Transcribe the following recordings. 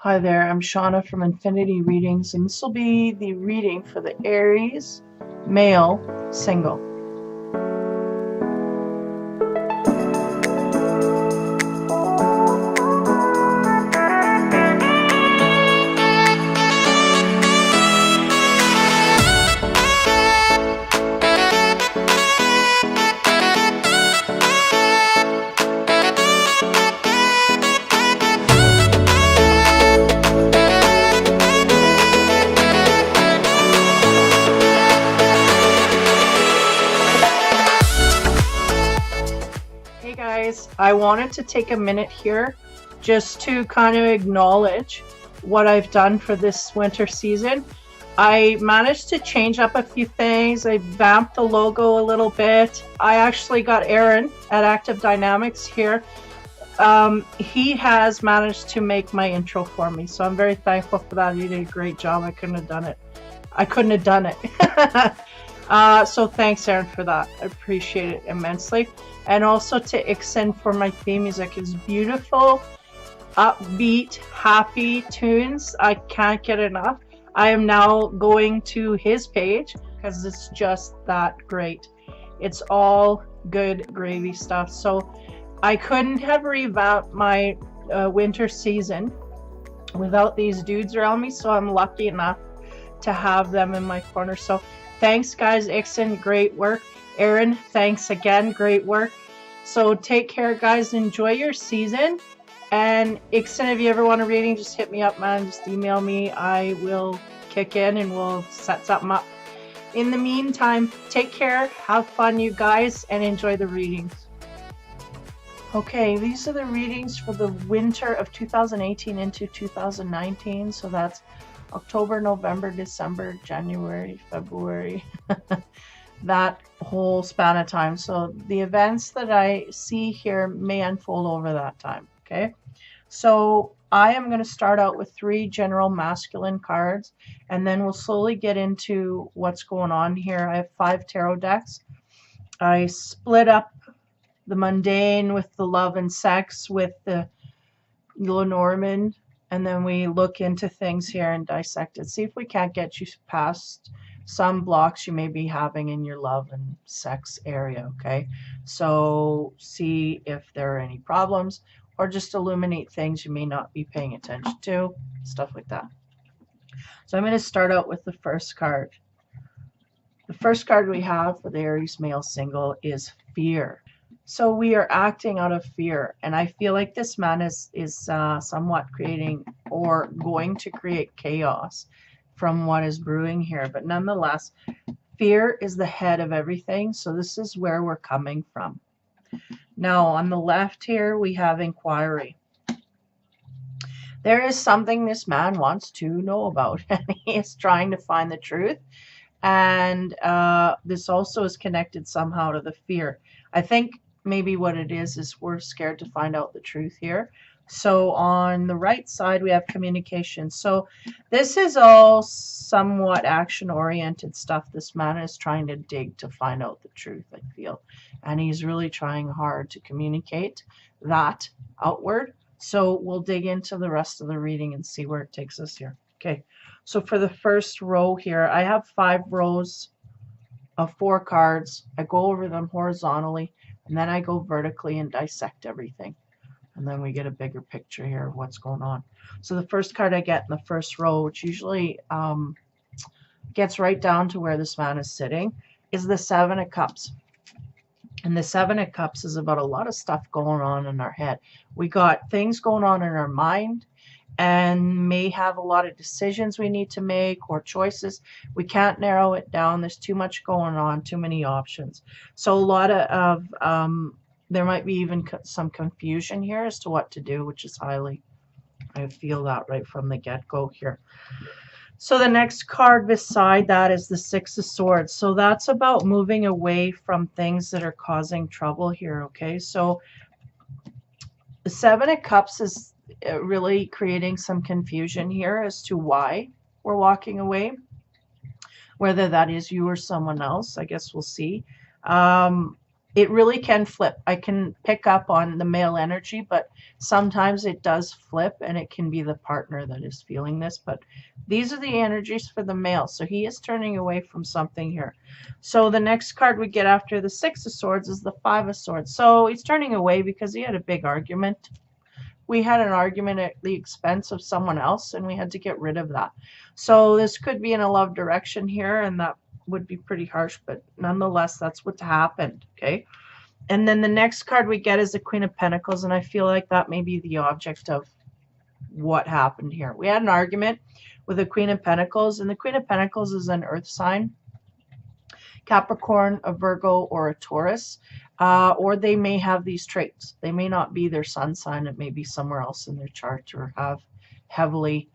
Hi there, I'm Shauna from Infinity Readings, and this will be the reading for the Aries male single. Hey guys, I wanted to take a minute here just to kind of acknowledge what I've done for this winter season. I managed to change up a few things. I vamped the logo a little bit. I actually got Aaron at Active Dynamics here. He has managed to make my intro for me, so I'm very thankful for that. He did a great job. I couldn't have done it. So thanks, Aaron, for that. I appreciate it immensely. And also to Ikson for my theme music. It's beautiful, upbeat, happy tunes. I can't get enough. I am now going to his page because it's just that great. It's all good gravy stuff. So I couldn't have revamped my winter season without these dudes around me. So I'm lucky enough to have them in my corner. So thanks, guys. Ikson, great work. Aaron, thanks again. Great work. So take care, guys. Enjoy your season. And Ikson, if you ever want a reading, just hit me up, man. Just email me. I will kick in and we'll set something up. In the meantime, take care. Have fun, you guys, and enjoy the readings. Okay, these are the readings for the winter of 2018 into 2019. So that's October, November, December, January, February, that whole span of time. So the events that I see here may unfold over that time, okay? So I am going to start out with 3 general masculine cards, and then we'll slowly get into what's going on here. I have 5 tarot decks. I split up the mundane with the love and sex with the Lenormand, and then we look into things here and dissect it. See if we can't get you past some blocks you may be having in your love and sex area, okay? So see if there are any problems or just illuminate things you may not be paying attention to, stuff like that. So I'm going to start out with the first card. The first card we have for the Aries male single is fear. So we are acting out of fear, and I feel like this man is somewhat creating or going to create chaos from what is brewing here. But nonetheless, fear is the head of everything, so this is where we're coming from. Now, on the left here, we have inquiry. There is something this man wants to know about, and he is trying to find the truth. And this also is connected somehow to the fear. I think maybe what it is we're scared to find out the truth here. So on the right side, we have communication. So this is all somewhat action-oriented stuff. This man is trying to dig to find out the truth, I feel. And he's really trying hard to communicate that outward. So we'll dig into the rest of the reading and see where it takes us here. Okay, so for the first row here, I have 5 rows of 4 cards. I go over them horizontally, and then I go vertically and dissect everything. And then we get a bigger picture here of what's going on. So the first card I get in the first row, which usually gets right down to where this man is sitting, is the 7 of Cups. And the 7 of Cups is about a lot of stuff going on in our head. We got things going on in our mind, and may have a lot of decisions we need to make or choices. We can't narrow it down. There's too much going on, too many options. So a lot of there might be even some confusion here as to what to do, which is I feel that right from the get-go here. So the next card beside that is the 6 of Swords. So that's about moving away from things that are causing trouble here, okay? So the 7 of Cups is really creating some confusion here as to why we're walking away, whether that is you or someone else. I guess we'll see. it really can flip. I can pick up on the male energy, but sometimes it does flip and it can be the partner that is feeling this. But these are the energies for the male. So he is turning away from something here. So the next card we get after the Six of Swords is the Five of Swords. So he's turning away because he had a big argument. We had an argument at the expense of someone else and we had to get rid of that. So this could be in a love direction here, and that would be pretty harsh, but nonetheless, that's what happened. Okay. And then the next card we get is the Queen of Pentacles, and I feel like that may be the object of what happened here. We had an argument with the Queen of Pentacles, and the Queen of Pentacles is an earth sign, Capricorn, a Virgo, or a Taurus, or they may have these traits. They may not be their sun sign. It may be somewhere else in their chart, or have heavily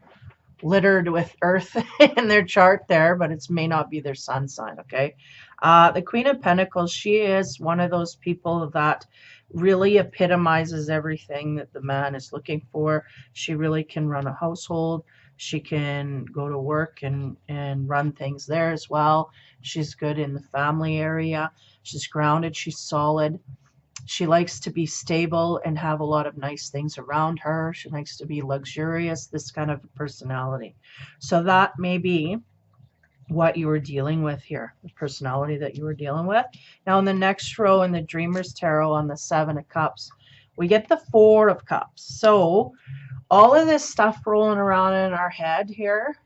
littered with earth in their chart there, but it may not be their sun sign. Okay. The Queen of Pentacles, she is one of those people that really epitomizes everything that the man is looking for. She really can run a household. She can go to work and run things there as well. She's good in the family area. She's grounded. She's solid. She likes to be stable and have a lot of nice things around her. She likes to be luxurious, this kind of personality. So that may be what you were dealing with here, the personality that you were dealing with. Now in the next row in the Dreamer's Tarot on the Seven of Cups, we get the Four of Cups. So all of this stuff rolling around in our head here,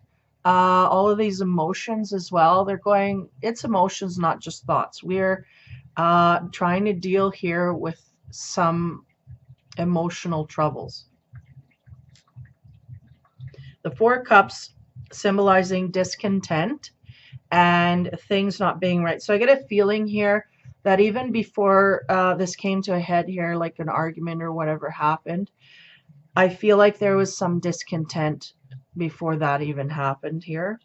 all of these emotions as well, they're going, it's emotions, not just thoughts. We're trying to deal here with some emotional troubles. The Four of Cups symbolizing discontent and things not being right. So I get a feeling here that even before this came to a head here, like an argument or whatever happened, I feel like there was some discontent before that even happened here.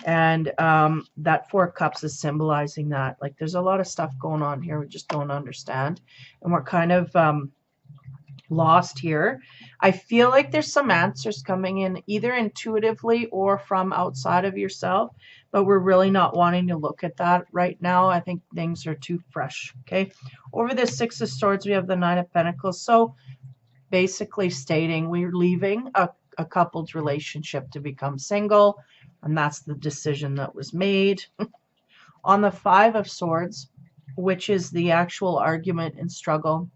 And that Four of Cups is symbolizing that. Like there's a lot of stuff going on here we just don't understand. And we're kind of lost here. I feel like there's some answers coming in either intuitively or from outside of yourself, but we're really not wanting to look at that right now. I think things are too fresh. Okay. Over the Six of Swords, we have the Nine of Pentacles. So basically stating we're leaving a couple's relationship to become single, and that's the decision that was made. On the Five of Swords, which is the actual argument and struggle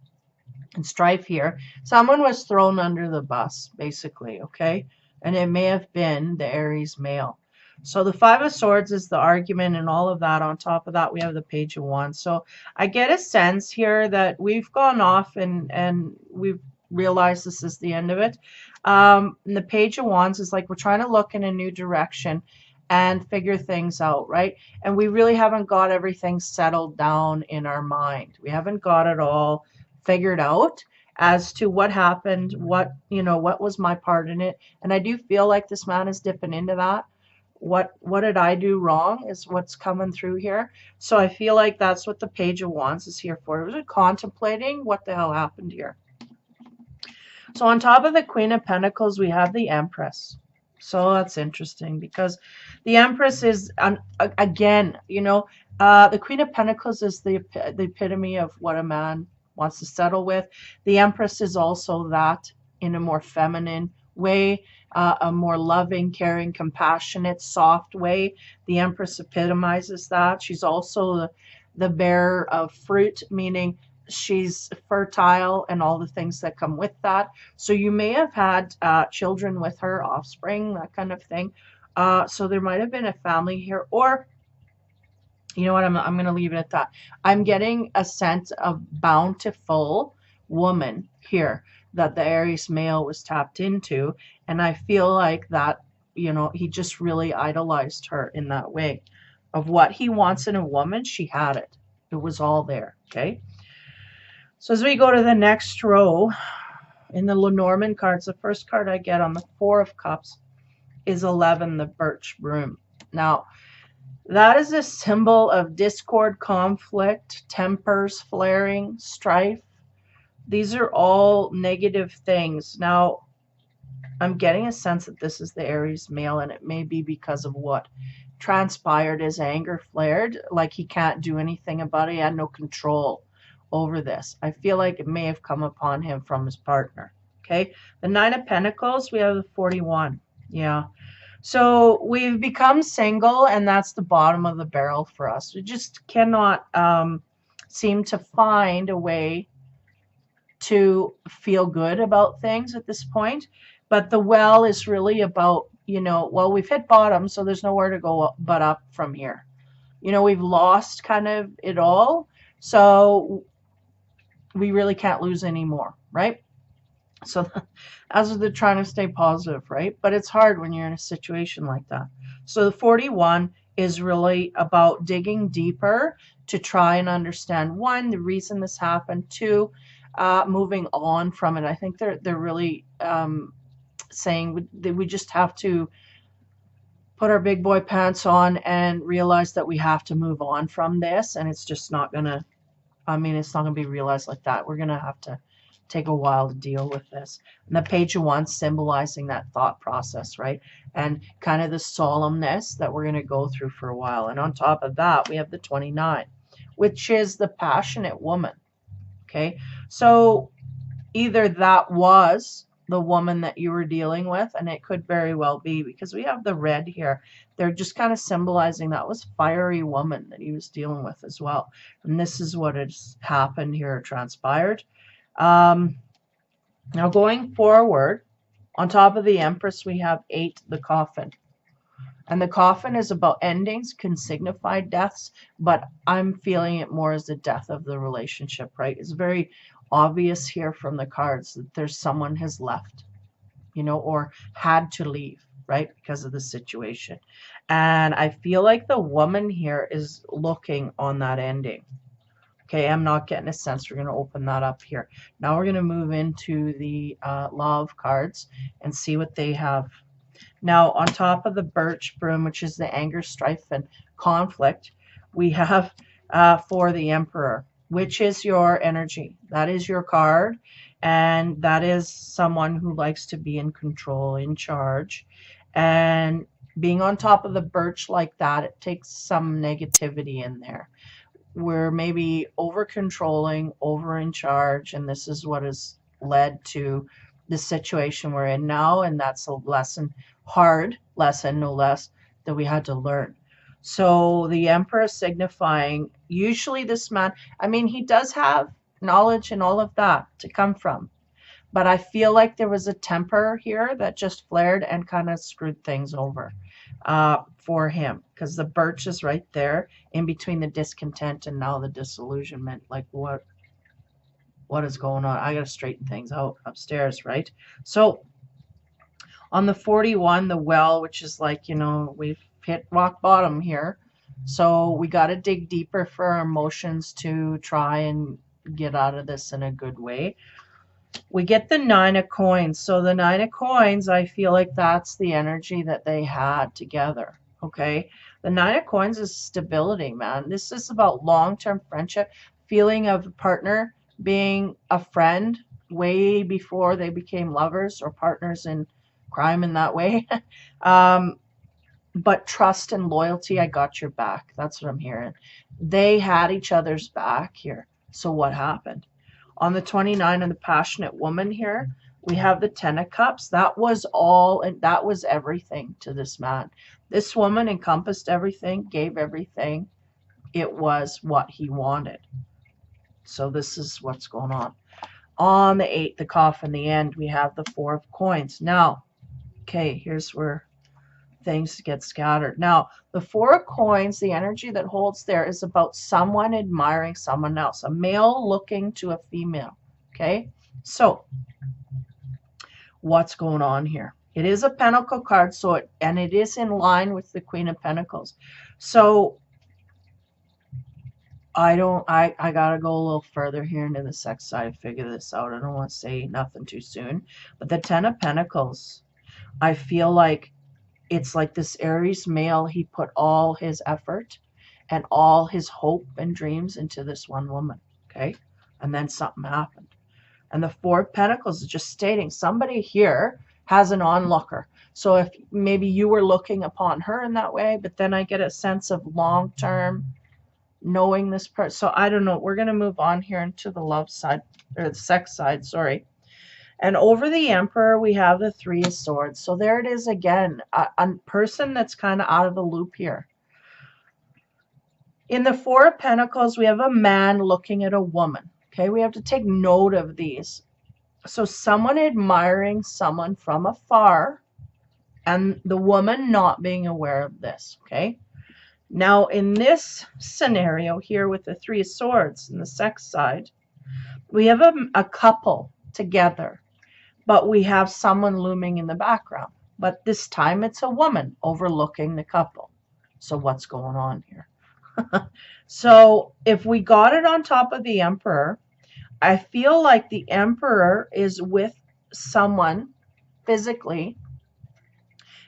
and strife here, someone was thrown under the bus, basically, okay? And it may have been the Aries male. So the Five of Swords is the argument and all of that. On top of that, we have the Page of Wands. So I get a sense here that we've gone off and we've realized this is the end of it. And the Page of Wands is like we're trying to look in a new direction and figure things out, right? And we really haven't got everything settled down in our mind. We haven't got it all figured out as to what happened, what was my part in it. And I do feel like this man is dipping into that. What did I do wrong is what's coming through here. So I feel like that's what the Page of Wands is here for. It was contemplating what the hell happened here. So on top of the Queen of Pentacles, we have the Empress. So that's interesting because the Empress is, again, the Queen of Pentacles is the epitome of what a man wants to settle with. The Empress is also that in a more feminine way, a more loving, caring, compassionate, soft way. The Empress epitomizes that. She's also the bearer of fruit, meaning she's fertile and all the things that come with that. So you may have had children with her, offspring, that kind of thing. So there might have been a family here, or you know what, I'm going to leave it at that. I'm getting a sense of bountiful woman here that the Aries male was tapped into. And I feel like that, he just really idolized her in that way. Of what he wants in a woman, she had it. It was all there, okay? So as we go to the next row, in the Lenormand cards, the first card I get on the Four of Cups is 11, the Birch Broom. Now, that is a symbol of discord, conflict, tempers flaring, strife. These are all negative things. Now, I'm getting a sense that this is the Aries male, and it may be because of what transpired. His anger flared, like he can't do anything about it. He had no control over this. I feel like it may have come upon him from his partner. Okay, the Nine of Pentacles, we have the 41. Yeah. So we've become single, and that's the bottom of the barrel for us. We just cannot seem to find a way to feel good about things at this point. But the well is really about, you know, well, we've hit bottom, so there's nowhere to go but up from here. You know, we've lost kind of it all, so we really can't lose anymore, right? So as they're trying to stay positive, right? But it's hard when you're in a situation like that. So the 41 is really about digging deeper to try and understand, one, the reason this happened, two, moving on from it. I think they're really saying we just have to put our big boy pants on and realize that we have to move on from this, and it's just not gonna, I mean, it's not gonna be realized like that. We're gonna have to take a while to deal with this. And the Page of Wands symbolizing that thought process, right? And kind of the solemnness that we're gonna go through for a while. And on top of that, we have the 29, which is the passionate woman. Okay, so either that was the woman that you were dealing with, and it could very well be, because we have the red here. They're just kind of symbolizing that was fiery woman that he was dealing with as well. And this is what has happened here, transpired. Now going forward, on top of the Empress, we have 8, the Coffin. And the Coffin is about endings, can signify deaths, but I'm feeling it more as the death of the relationship, right? It's very obvious here from the cards that there's someone has left, you know, or had to leave, right, because of the situation. And I feel like the woman here is looking on that ending. Okay, I'm not getting a sense. We're going to open that up here. Now we're going to move into the love cards and see what they have. Now, on top of the birch broom, which is the anger, strife, and conflict, we have for the Emperor, which is your energy. That is your card, and that is someone who likes to be in control, in charge. And being on top of the birch like that, it takes some negativity in there. We're maybe over controlling, over in charge, and this is what has led to the situation we're in now. And that's a lesson, hard lesson, no less, that we had to learn. So the Emperor signifying, usually this man, I mean, he does have knowledge and all of that to come from, but I feel like there was a temper here that just flared and kind of screwed things over for him, because the birch is right there in between the discontent and now the disillusionment. Like, what is going on? I got to straighten things out upstairs, right? So on the 41, the well, which is like, you know, we've hit rock bottom here. So we got to dig deeper for our emotions to try and get out of this in a good way. We get the 9 of coins. So the 9 of coins, I feel like that's the energy that they had together. Okay. The 9 of coins is stability, man. This is about long-term friendship, feeling of a partner, being a friend way before they became lovers or partners in crime in that way. But trust and loyalty, I got your back. That's what I'm hearing. They had each other's back here. So what happened? On the 29 and the passionate woman here, we have the 10 of cups. That was all, and that was everything to this man. This woman encompassed everything, gave everything. It was what he wanted. So this is what's going on. On the 8, the coffin, the end, we have the 4 of coins. Now, okay, here's where things get scattered. Now, the 4 of coins, the energy that holds there is about someone admiring someone else, a male looking to a female. Okay, so what's going on here? It is a pentacle card, so it is in line with the Queen of Pentacles. So I gotta go a little further here into the sex side to figure this out. I don't want to say nothing too soon, but the 10 of Pentacles, I feel like it's like this Aries male, he put all his effort and all his hope and dreams into this one woman, okay? And then something happened. And the 4 of Pentacles is just stating somebody here has an onlooker. So if maybe you were looking upon her in that way, but then I get a sense of long-term knowing this person. So I don't know. We're going to move on here into the love side, or the sex side, sorry. And over the Emperor, we have the Three of Swords. So there it is again, a person that's kind of out of the loop here. In the Four of Pentacles, we have a man looking at a woman. Okay, we have to take note of these. So someone admiring someone from afar, and the woman not being aware of this. Okay. Now, in this scenario here with the Three of Swords in the sex side, we have a couple together, but we have someone looming in the background. But this time it's a woman overlooking the couple. So what's going on here? So if we got it on top of the Emperor, I feel like the Emperor is with someone physically,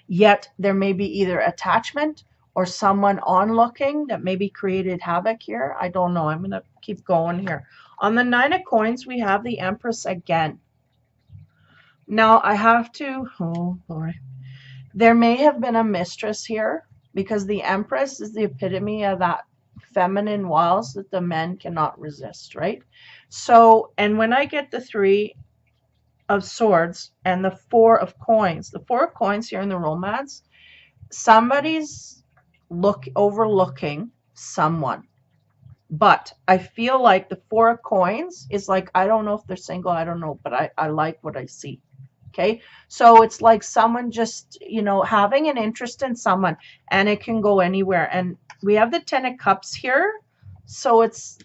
yet there may be either attachment or someone onlooking that maybe created havoc here. I don't know. I'm going to keep going here. On the Nine of Coins, we have the Empress again. Now, I have to, oh boy, there may have been a mistress here, because the Empress is the epitome of that feminine wiles that the men cannot resist, right? So, and when I get the Three of Swords and the Four of Coins, the Four of Coins here in the romance, somebody's overlooking someone. But I feel like the Four of Coins is like, I don't know if they're single, I don't know, but I like what I see. Okay, so it's like someone just, you know, having an interest in someone, and it can go anywhere. And we have the Ten of Cups here, so it's,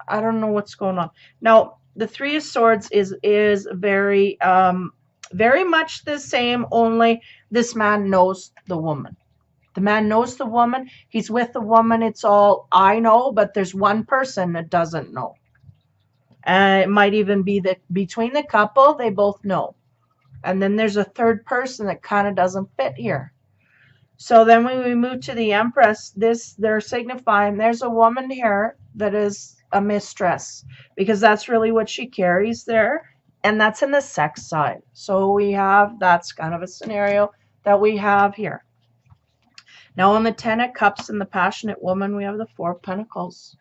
I don't know what's going on. Now, the Three of Swords is very, very much the same, only this man knows the woman. The man knows the woman. He's with the woman. It's all, I know, but there's one person that doesn't know. And it might even be that between the couple, they both know. And then there's a third person that kind of doesn't fit here. So then when we move to the Empress, they're signifying there's a woman here that is a mistress, because that's really what she carries there. And that's in the sex side. So we have, that's kind of a scenario that we have here. Now on the Ten of Cups and the Passionate Woman, we have the Four of Pentacles.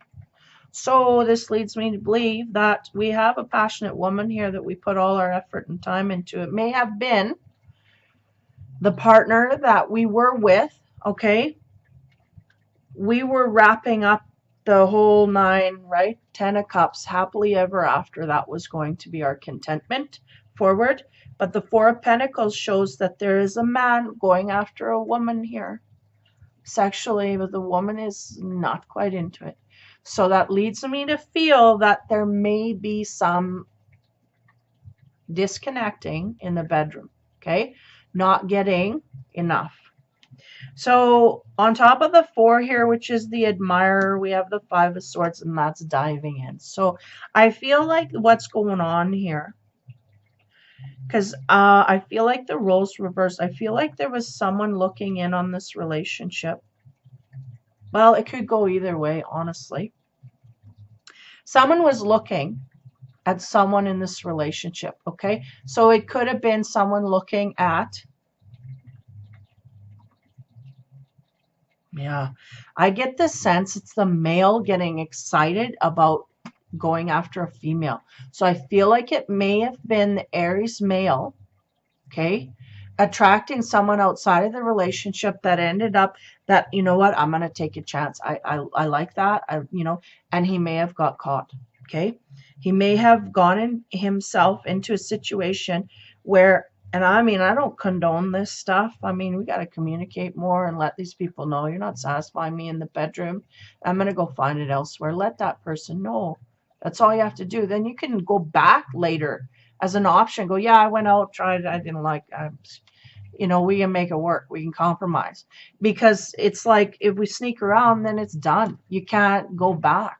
So this leads me to believe that we have a passionate woman here that we put all our effort and time into. It may have been the partner that we were with, okay? We were wrapping up the whole nine, right? Ten of Cups, happily ever after. That was going to be our contentment forward. But the Four of Pentacles shows that there is a man going after a woman here sexually, but the woman is not quite into it. So that leads me to feel that there may be some disconnecting in the bedroom, okay? Not getting enough. So on top of the Four here, which is the admirer, we have the Five of Swords, and that's diving in. So I feel like what's going on here, because I feel like the roles reversed. I feel like there was someone looking in on this relationship. Well, it could go either way, honestly. Someone was looking at someone in this relationship, okay? So it could have been someone looking at, yeah, I get the sense it's the male getting excited about going after a female. So I feel like it may have been the Aries male, okay, attracting someone outside of the relationship that ended up that, you know what, I'm going to take a chance. I like that, you know, and he may have got caught, okay? He may have gone in himself into a situation where, and I mean, I don't condone this stuff. I mean, we got to communicate more and let these people know you're not satisfying me in the bedroom. I'm going to go find it elsewhere. Let that person know. That's all you have to do. Then you can go back later as an option. Go, yeah, I went out, tried it, I didn't like it. You know, we can make it work. We can compromise. Because it's like if we sneak around, then it's done. You can't go back.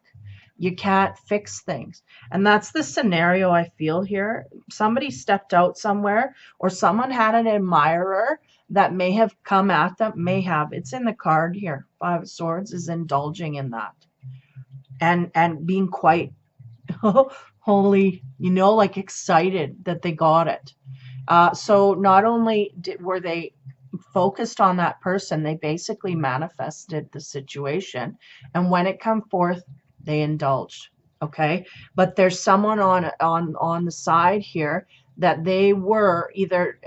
You can't fix things. And that's the scenario I feel here. Somebody stepped out somewhere, or someone had an admirer that may have come at them. May have. It's in the card here. Five of Swords is indulging in that. And being quite holy, you know, like excited that they got it. So not only were they focused on that person, they basically manifested the situation. And when it come forth, they indulged. Okay. But there's someone on the side here that they were either,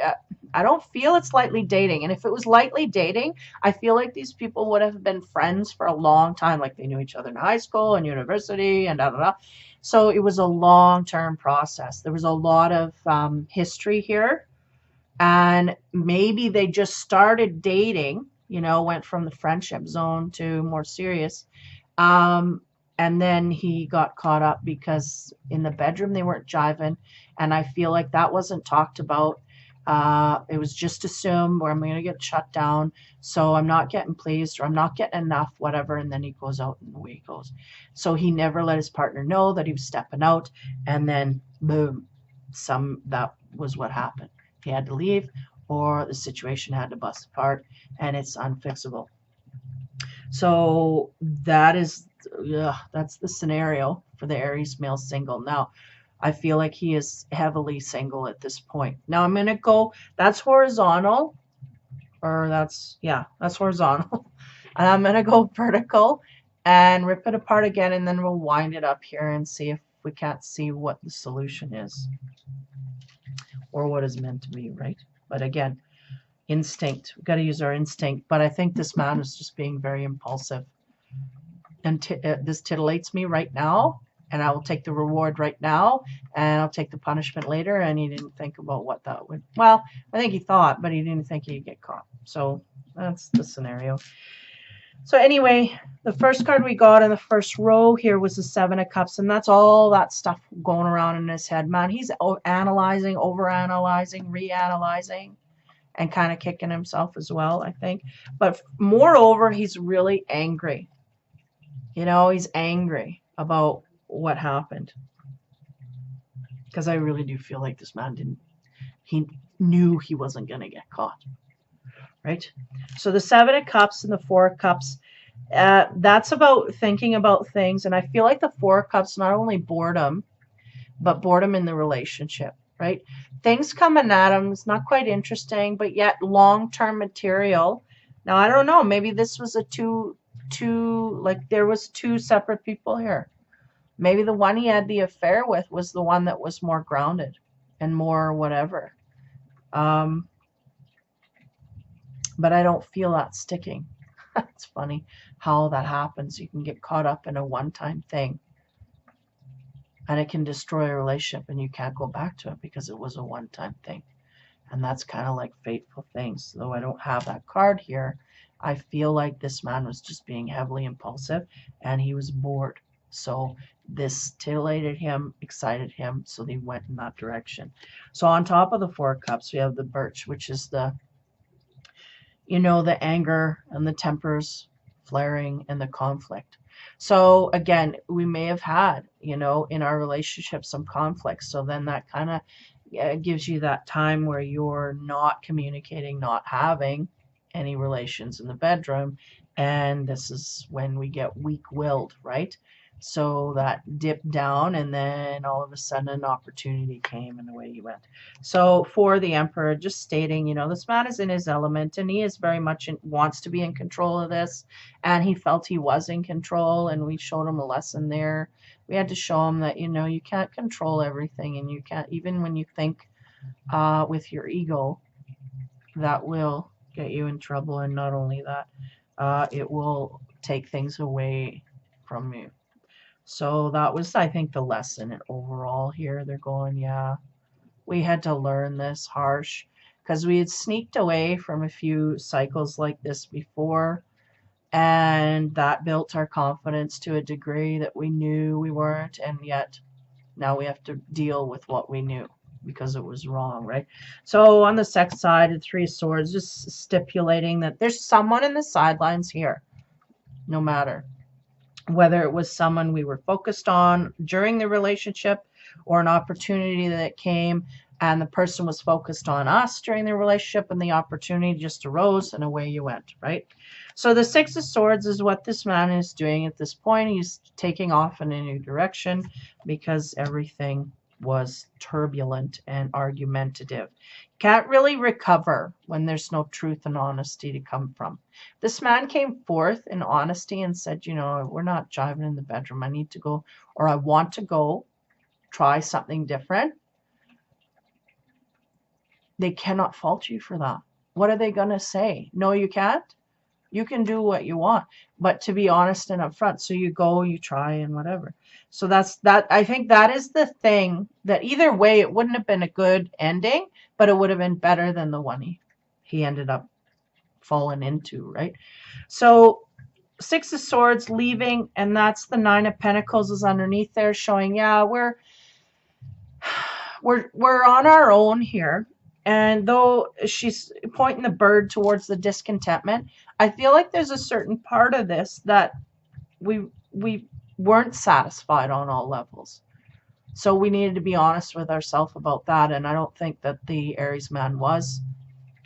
I don't feel it's lightly dating. And if it was lightly dating, I feel like these people would have been friends for a long time. Like they knew each other in high school and university and da da da. So it was a long-term process. There was a lot of history here, and maybe they just started dating, you know, went from the friendship zone to more serious. Um, and then he got caught up because in the bedroom they weren't jiving, and I feel like that wasn't talked about. It was just assumed, where I'm going to get shut down, so I'm not getting pleased, or I'm not getting enough, whatever, and then he goes out and away he goes. So he never let his partner know that he was stepping out, and then boom, that was what happened. He had to leave, or the situation had to bust apart, and it's unfixable. So that's the scenario for the Aries male single. Now, I feel like he is heavily single at this point. Now I'm going to go, that's horizontal, or that's horizontal. And I'm going to go vertical and rip it apart again, and then we'll wind it up here and see if we can't see what the solution is, or what is meant to be, right? But again, instinct. We've got to use our instinct. But I think this man is just being very impulsive. And this titillates me right now, and I will take the reward right now, and I'll take the punishment later. And he didn't think about what that would, well, I think he thought, but he didn't think he'd get caught. So that's the scenario. So anyway, the first card we got in the first row here was the Seven of Cups, and that's all that stuff going around in his head. Man, he's analyzing, overanalyzing, reanalyzing, and kind of kicking himself as well, I think. But moreover, he's really angry. You know, he's angry about what happened. Because I really do feel like this man he knew he wasn't going to get caught. Right? So the Seven of Cups and the Four of Cups, that's about thinking about things. And I feel like the Four of Cups, not only boredom, but boredom in the relationship. Right? Things coming at him is not quite interesting, but yet long-term material. Now, I don't know. Maybe this was like there was two separate people here. Maybe the one he had the affair with was the one that was more grounded and more whatever. But I don't feel that sticking. It's funny how that happens. You can get caught up in a one-time thing, and it can destroy a relationship, and you can't go back to it because it was a one-time thing. And that's kind of like fateful things. Though I don't have that card here, I feel like this man was just being heavily impulsive, and he was bored. So this titillated him, excited him, so they went in that direction. So on top of the Four of Cups, we have the Birch, which is the anger and the tempers flaring and the conflict. So again, we may have had, in our relationship some conflict. So then that kind of gives you that time where you're not communicating, not having any relations in the bedroom. And this is when we get weak-willed, right? So that dipped down, and then all of a sudden an opportunity came, and away you went. So for the Emperor, just stating, this man is in his element, and he is very much wants to be in control of this, and he felt he was in control, and we showed him a lesson there. We had to show him that, you can't control everything, and you can't, even when you think with your ego, that will get you in trouble. And not only that, it will take things away from you. So that was, I think, the lesson overall here. They're going, yeah, we had to learn this harsh, because we had sneaked away from a few cycles like this before, and that built our confidence to a degree that we knew we weren't, and yet now we have to deal with what we knew because it was wrong, right? So on the sex side, the Three of Swords, just stipulating that there's someone in the sidelines here, no matter whether it was someone we were focused on during the relationship, or an opportunity that came and the person was focused on us during the relationship, and the opportunity just arose and away you went, right? So the Six of Swords is what this man is doing at this point. He's taking off in a new direction because everything was turbulent and argumentative. Can't really recover when there's no truth and honesty to come from. This man came forth in honesty and said, you know, we're not jiving in the bedroom. I need to go, or I want to go try something different. They cannot fault you for that. What are they going to say? No, you can't. You can do what you want, but to be honest and upfront. So you go, you try, and whatever. So that's that. I think that is the thing that either way, it wouldn't have been a good ending, but it would have been better than the one he ended up falling into, right? So Six of Swords leaving, and that's the Nine of Pentacles is underneath there, showing, yeah, we're on our own here. And though she's pointing the bird towards the discontentment, I feel like there's a certain part of this that we weren't satisfied on all levels. So we needed to be honest with ourselves about that. And I don't think that the Aries man was.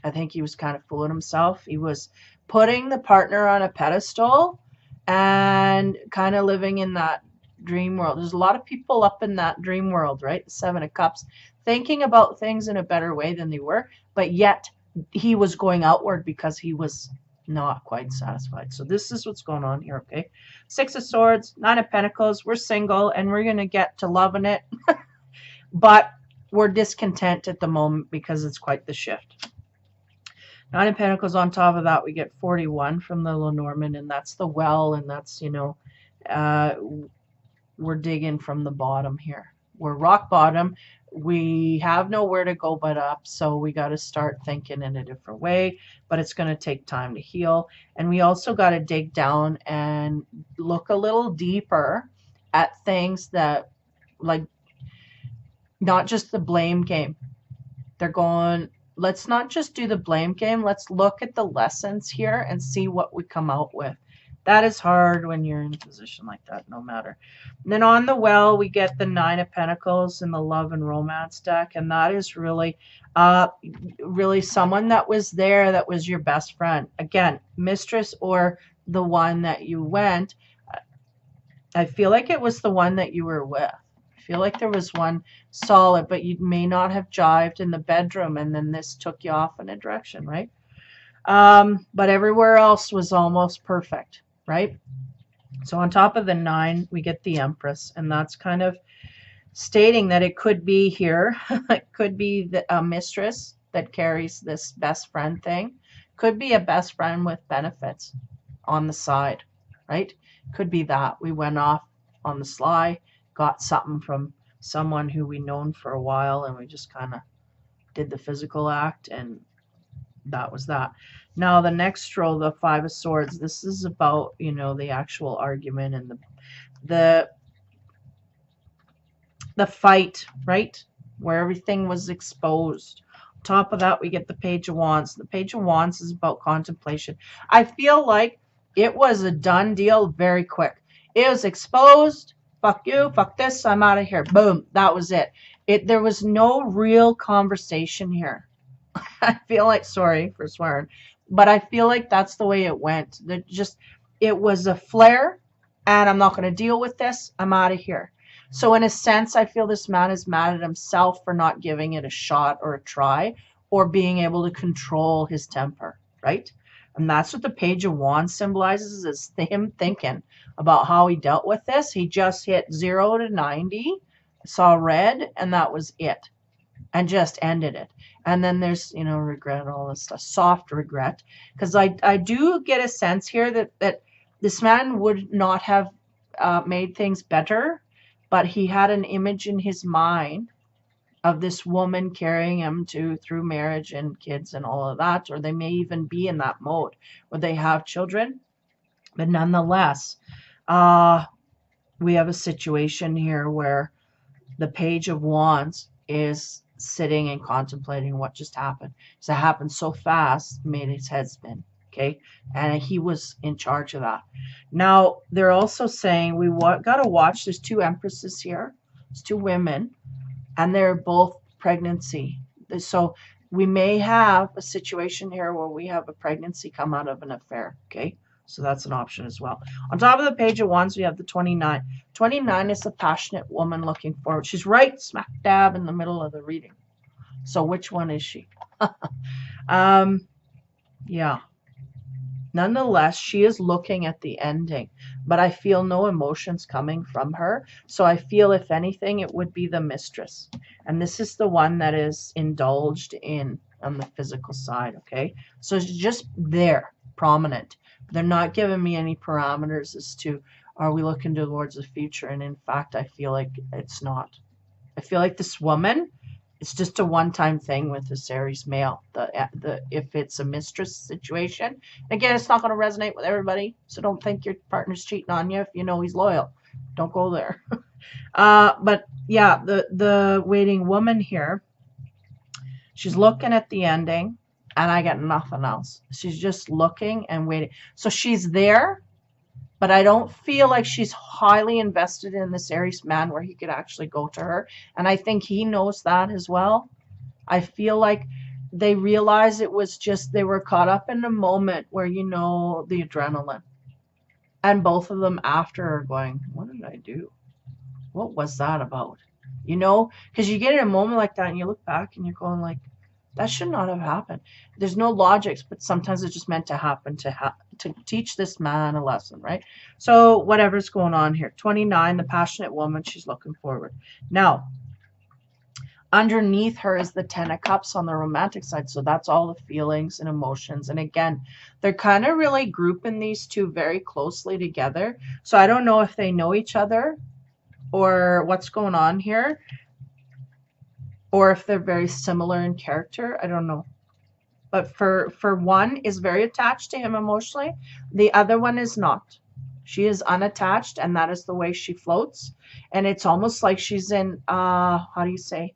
I think he was kind of fooling himself. He was putting the partner on a pedestal and kind of living in that dream world. There's a lot of people up in that dream world, right? The Seven of Cups, thinking about things in a better way than they were, but yet he was going outward because he was not quite satisfied. So this is what's going on here, okay? Six of Swords, Nine of Pentacles, we're single and we're going to get to loving it, but we're discontent at the moment because it's quite the shift. Nine of Pentacles on top of that, we get 41 from the Lenormand, and that's the well, and that's, you know, we're digging from the bottom here. We're rock bottom. We have nowhere to go but up, so we got to start thinking in a different way, but it's going to take time to heal. And we also got to dig down and look a little deeper at things that, like, not just the blame game. They're going, let's not just do the blame game. Let's look at the lessons here and see what we come out with. That is hard when you're in a position like that, no matter. And then on the well, we get the Nine of Pentacles in the Love and Romance deck. And that is really, really someone that was there that was your best friend. Again, mistress or the one that you went. I feel like it was the one that you were with. I feel like there was one solid, but you may not have jived in the bedroom, and then this took you off in a direction, right? But everywhere else was almost perfect, right? So on top of the Nine, we get the Empress, and that's kind of stating that it could be here. It could be a mistress that carries this best friend thing. Could be a best friend with benefits on the side, right? Could be that. We went off on the sly, got something from someone who we known for a while, and we just kind of did the physical act, and that was that. Now the next row, the Five of Swords, this is about, you know, the actual argument and the fight, right? Where everything was exposed. On top of that, we get the Page of Wands. The Page of Wands is about contemplation. I feel like it was a done deal very quick. It was exposed. Fuck you, fuck this, I'm out of here. Boom, that was it. There was no real conversation here. I feel like, sorry for swearing, but I feel like that's the way it went. It was a flare, and I'm not going to deal with this. I'm out of here. So in a sense, I feel this man is mad at himself for not giving it a shot or a try, or being able to control his temper, right? And that's what the Page of Wands symbolizes, is him thinking about how he dealt with this. He just hit 0 to 90, saw red, and that was it, and just ended it. And then there's, you know, regret and all this stuff, soft regret, because I do get a sense here that this man would not have made things better, but he had an image in his mind of this woman carrying him through marriage and kids and all of that, or they may even be in that mode where they have children. But nonetheless, we have a situation here where the Page of Wands is sitting and contemplating what just happened. So it happened so fast, made his head spin. Okay, and he was in charge of that. Now they're also saying we got to watch. There's two empresses here. There's two women, and they're both pregnancy. So we may have a situation here where we have a pregnancy come out of an affair. Okay, So that's an option as well. On top of the Page of Wands, we have the 29. 29 is a passionate woman looking forward. She's right smack dab in the middle of the reading. So which one is she? Yeah. Nonetheless, she is looking at the ending, but I feel no emotions coming from her. So I feel, if anything, it would be the Mistress. And this is the one that is indulged in on the physical side, okay? So it's just there, prominent. They're not giving me any parameters as to, are we looking towards the future? And in fact, I feel like it's not. I feel like this woman, it's just a one-time thing with this Aries male. If it's a mistress situation, again, it's not going to resonate with everybody. So don't think your partner's cheating on you if you know he's loyal. Don't go there. But yeah, the waiting woman here, she's looking at the ending, and I get nothing else. She's just looking and waiting. So she's there, but I don't feel like she's highly invested in this Aries man where he could actually go to her. And I think he knows that as well. I feel like they realized it was just, they were caught up in the moment where, you know, the adrenaline. And both of them after are going, what did I do? What was that about? You know, because you get in a moment like that and you look back and you're going like, that should not have happened. There's no logics, but sometimes it's just meant to happen to teach this man a lesson, right? So whatever's going on here. 29, the passionate woman, she's looking forward. Now, underneath her is the 10 of Cups on the romantic side. So that's all the feelings and emotions. And again, they're kind of really grouping these two very closely together. So I don't know if they know each other or what's going on here, or if they're very similar in character. I don't know. But for one is very attached to him emotionally. The other one is not. She is unattached, and that is the way she floats. And it's almost like she's in, how do you say?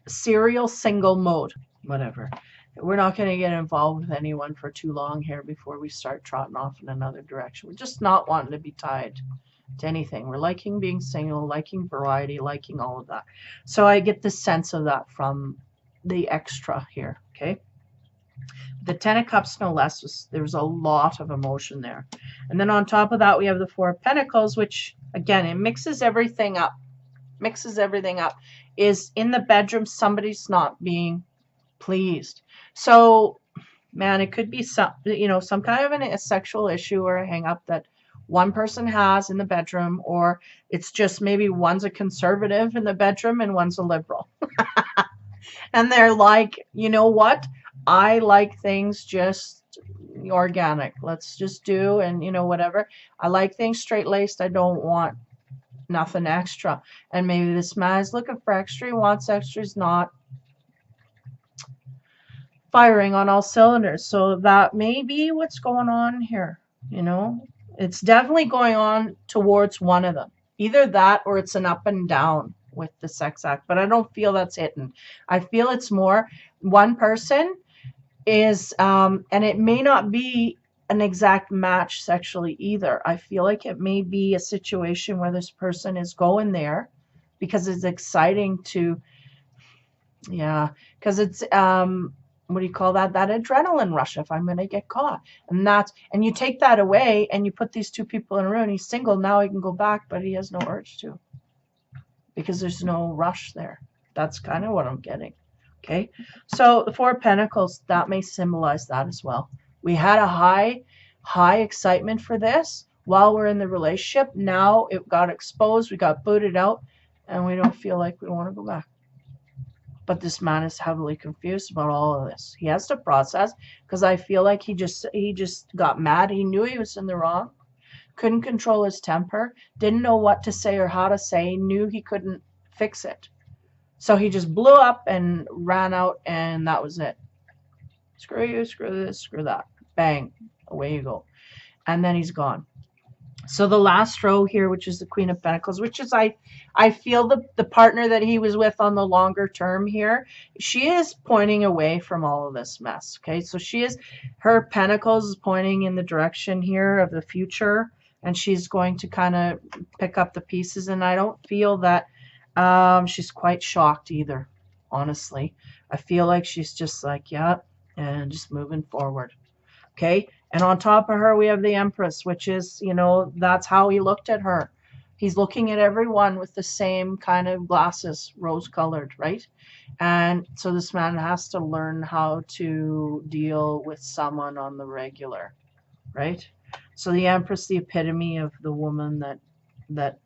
Serial single mode. Whatever. We're not going to get involved with anyone for too long here before we start trotting off in another direction. We're just not wanting to be tied to anything. We're liking being single, liking variety, liking all of that. So I get the sense of that from the extra here, okay? The 10 of Cups, no less, there's a lot of emotion there. And then on top of that, we have the 4 of Pentacles, which, again, it mixes everything up. Mixes everything up. Is in the bedroom, somebody's not being pleased. So, man, it could be some, you know, some kind of a sexual issue or a hang up that one person has in the bedroom, or it's just maybe one's a conservative in the bedroom and one's a liberal. And they're like, you know what? I like things just organic. Let's just do, and you know, whatever. I like things straight-laced. I don't want nothing extra. And maybe this man is looking for extra. He wants extra. He's not firing on all cylinders. So that may be what's going on here, you know. It's definitely going on towards one of them. Either that or it's an up and down with the sex act. But I don't feel that's hidden. I feel it's more one person is, and it may not be an exact match sexually either. I feel like it may be a situation where this person is going there because it's exciting to, yeah, because it's, what do you call that? That adrenaline rush if I'm going to get caught. And that's, and you take that away and you put these two people in a room. He's single. Now he can go back, but he has no urge to because there's no rush there. That's kind of what I'm getting. Okay. So the 4 of Pentacles, that may symbolize that as well. We had a high excitement for this while we're in the relationship. Now it got exposed. We got booted out and we don't feel like we want to go back. But this man is heavily confused about all of this. He has to process because I feel like he just got mad. He knew he was in the wrong. Couldn't control his temper. Didn't know what to say or how to say. Knew he couldn't fix it. So he just blew up and ran out, and that was it. Screw you, screw this, screw that. Bang. Away you go. And then he's gone. So the last row here, which is the Queen of Pentacles, which is, I feel the partner that he was with on the longer term here, she is pointing away from all of this mess. Okay, so she is, her Pentacles is pointing in the direction here of the future, and she's going to kind of pick up the pieces. And I don't feel that she's quite shocked either, honestly. I feel like she's just like, yeah, and just moving forward. Okay. And on top of her, we have the Empress, which is, you know, that's how he looked at her. He's looking at everyone with the same kind of glasses, rose colored, right? And so this man has to learn how to deal with someone on the regular, right? So the Empress, the epitome of the woman that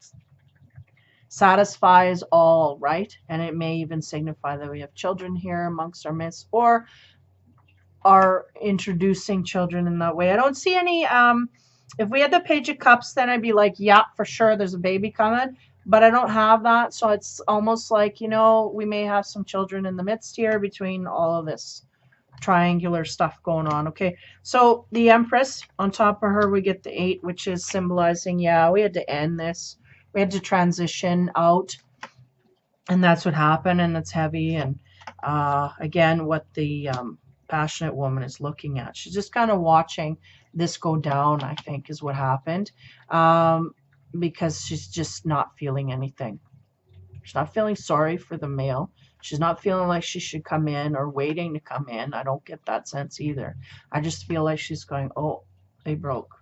satisfies all, right? And it may even signify that we have children here amongst our midst, or are introducing children in that way. I don't see any if we had the Page of Cups, then I'd be like, yeah, for sure there's a baby coming, but I don't have that. So it's almost like, you know, we may have some children in the midst here between all of this triangular stuff going on. Okay, so the Empress, on top of her we get the 8, which is symbolizing, yeah, we had to end this, we had to transition out, and that's what happened, and that's heavy. And again, what the passionate woman is looking at, she's just kind of watching this go down, I think, is what happened, because she's just not feeling anything. She's not feeling sorry for the male. She's not feeling like she should come in or waiting to come in. I don't get that sense either. I just feel like she's going, oh, they broke.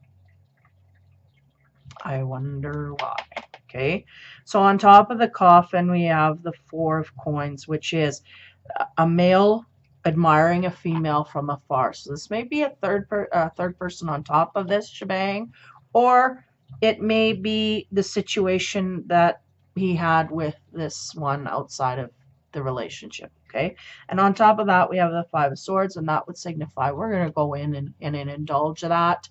I wonder why. Okay, so on top of the coffin, we have the 4 of coins, which is a male admiring a female from afar. So this may be a third person on top of this shebang, or it may be the situation that he had with this one outside of the relationship. Okay, and on top of that, we have the 5 of Swords, and that would signify we're going to go in and indulge that.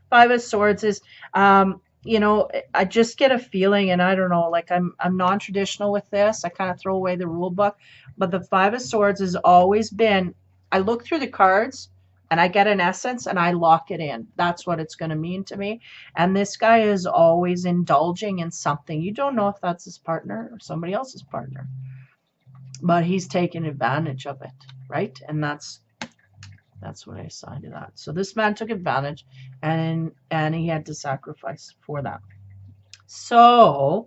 5 of Swords is, you know, I just get a feeling, and I don't know, like I'm non-traditional with this. I kind of throw away the rule book, but the 5 of Swords has always been, I look through the cards and I get an essence and I lock it in. That's what it's going to mean to me. And this guy is always indulging in something. You don't know if that's his partner or somebody else's partner, but he's taking advantage of it, right? And that's what I assigned to that. So this man took advantage, and he had to sacrifice for that. So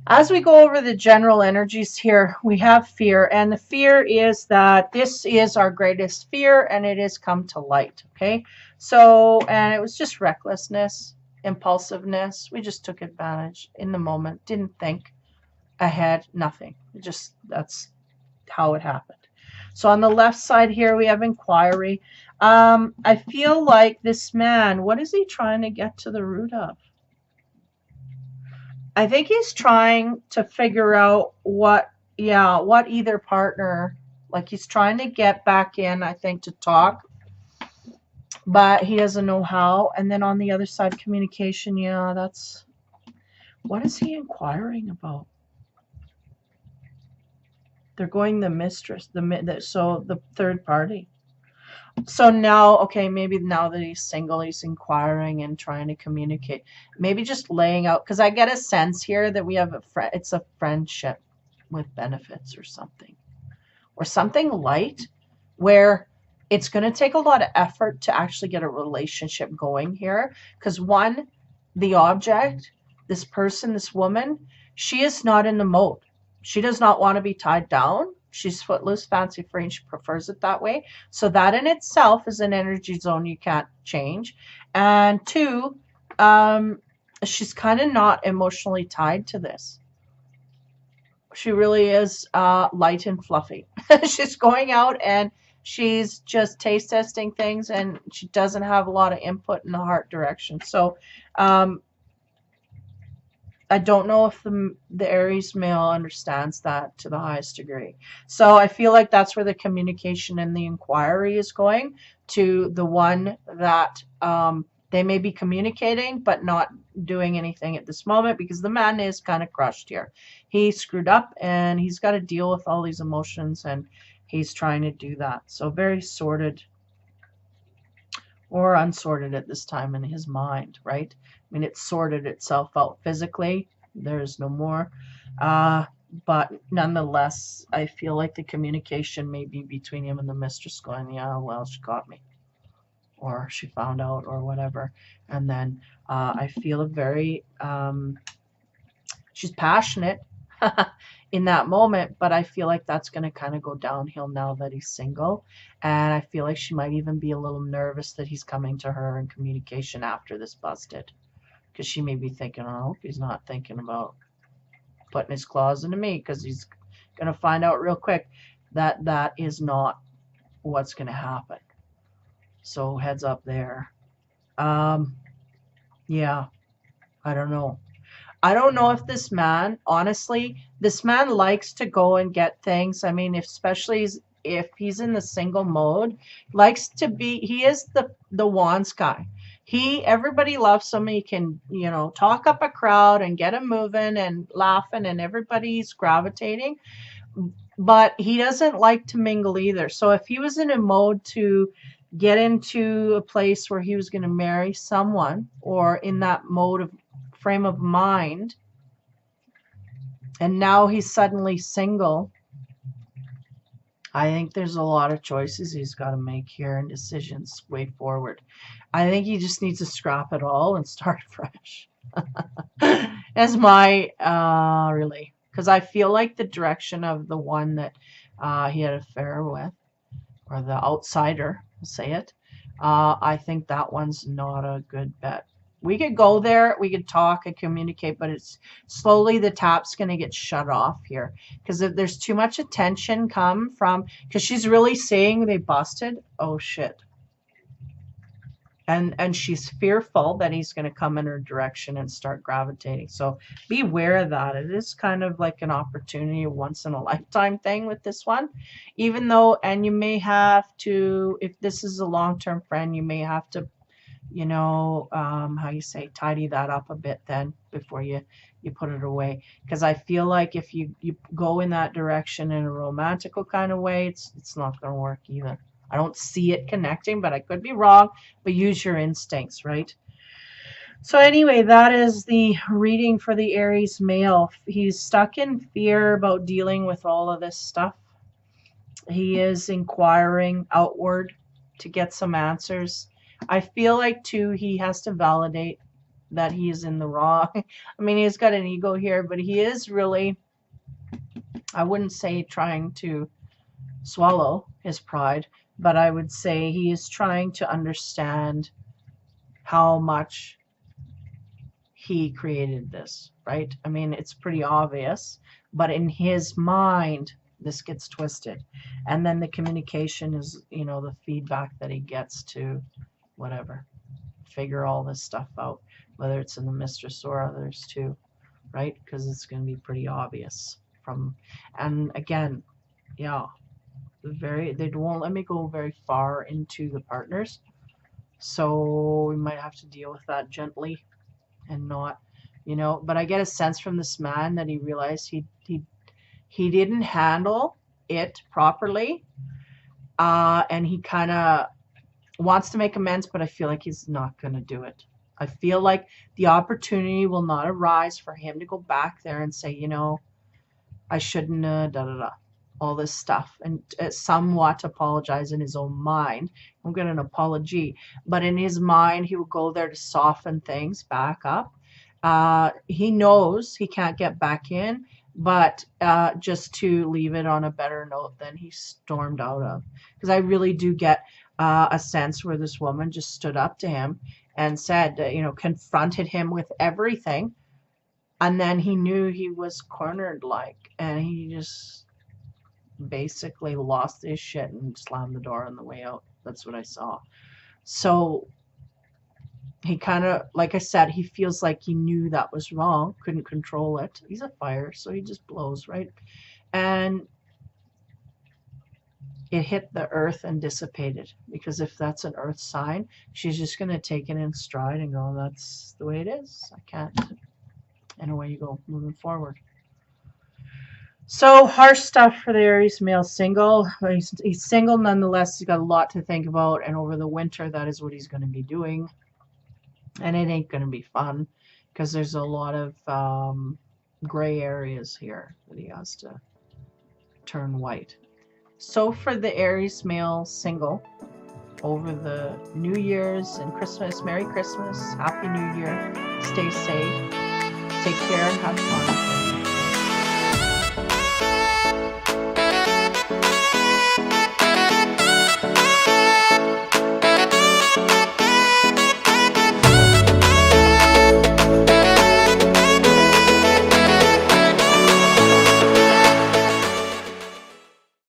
as we go over the general energies here, we have fear, and the fear is that this is our greatest fear, and it has come to light. Okay, so, and it was just recklessness, impulsiveness. We just took advantage in the moment, didn't think ahead, nothing. It just, that's how it happened. So on the left side here, we have inquiry. I feel like this man, what is he trying to get to the root of? I think he's trying to figure out what either partner, like he's trying to get back in, I think, to talk, but he doesn't know how. And then on the other side, communication, yeah, that's, what is he inquiring about? They're going the mistress, so the third party. So now, okay, maybe now that he's single, he's inquiring and trying to communicate. Maybe just laying out, because I get a sense here that we have it's a friendship with benefits or something light, where it's going to take a lot of effort to actually get a relationship going here. Because one, the object, this person, this woman, she is not in the mode. She does not want to be tied down. She's footloose, fancy free, and she prefers it that way. So that in itself is an energy zone you can't change. And 2, she's kind of not emotionally tied to this. She really is light and fluffy. She's going out and she's just taste testing things, and she doesn't have a lot of input in the heart direction. So I don't know if the Aries male understands that to the highest degree. So I feel like that's where the communication and the inquiry is going to the one that they may be communicating but not doing anything at this moment, because the man is kind of crushed here. He screwed up and he's got to deal with all these emotions, and he's trying to do that. So very sorted or unsorted at this time in his mind, right? I mean, it sorted itself out physically. There's no more. But nonetheless, I feel like the communication may be between him and the mistress going, yeah, well, she got me, or she found out, or whatever. And then I feel a very, she's passionate. in that moment, but I feel like that's going to kind of go downhill now that he's single. And I feel like she might even be a little nervous that he's coming to her in communication after this busted. Because she may be thinking, oh, I hope he's not thinking about putting his claws into me, because he's going to find out real quick that that is not what's going to happen. So heads up there. Yeah, I don't know. I don't know if this man, honestly, this man likes to go and get things. I mean, especially if he's in the single mode, likes to be, he is the wands guy. Everybody loves him. He can, you know, talk up a crowd and get him moving and laughing, and everybody's gravitating. But he doesn't like to mingle either. So if he was in a mode to get into a place where he was going to marry someone, or in that mode of frame of mind, and now he's suddenly single, I think there's a lot of choices he's got to make here and decisions way forward. I think he just needs to scrap it all and start fresh. As my really, because I feel like the direction of the one that he had an affair with, or the outsider, I'll say it, I think that one's not a good bet. We could go there, we could talk and communicate, but it's slowly the tap's going to get shut off here. Because if there's too much attention come from, because she's really saying they busted, oh shit. And she's fearful that he's going to come in her direction and start gravitating. So beware of that. It is kind of like an opportunity, a once in a lifetime thing with this one. Even though, and you may have to, if this is a long-term friend, you may have to, you know, how you say, tidy that up a bit then before you put it away. Because I feel like if you go in that direction in a romantical kind of way, it's not going to work either. I don't see it connecting, but I could be wrong. But use your instincts, right? So anyway, that is the reading for the Aries male. He's stuck in fear about dealing with all of this stuff. He is inquiring outward to get some answers. I feel like, too, he has to validate that he is in the wrong. I mean, he's got an ego here, but he is really, I wouldn't say trying to swallow his pride, but I would say he is trying to understand how much he created this, right? I mean, it's pretty obvious, but in his mind, this gets twisted. And then the communication is, you know, the feedback that he gets to whatever, figure all this stuff out, whether it's in the mistress or others too, right? Because it's going to be pretty obvious from, and again, yeah, they won't let me go very far into the partners, so we might have to deal with that gently and not, you know. But I get a sense from this man that he realized he didn't handle it properly, and he kind of wants to make amends, but I feel like he's not going to do it. I feel like the opportunity will not arise for him to go back there and say, you know, I shouldn't all this stuff, and somewhat apologize in his own mind. He'll get an apology, but in his mind, he will go there to soften things back up. He knows he can't get back in, but just to leave it on a better note than he stormed out of. Because I really do get a sense where this woman just stood up to him and said, you know, confronted him with everything. And then he knew he was cornered, and he just basically lost his shit and slammed the door on the way out. That's what I saw. So he kind of, like I said, he feels like he knew that was wrong, couldn't control it. He's a fire, so he just blows, right? And it hit the earth and dissipated, because if that's an earth sign, she's just going to take it in stride and go, that's the way it is. I can't. And away you go, moving forward. So harsh stuff for the Aries male single. He's single nonetheless. He's got a lot to think about, and over the winter, that is what he's going to be doing. And it ain't going to be fun, because there's a lot of gray areas here that he has to turn white. So for the Aries male single, over the New Year's and Christmas, Merry Christmas, Happy New Year, stay safe, take care, and have fun.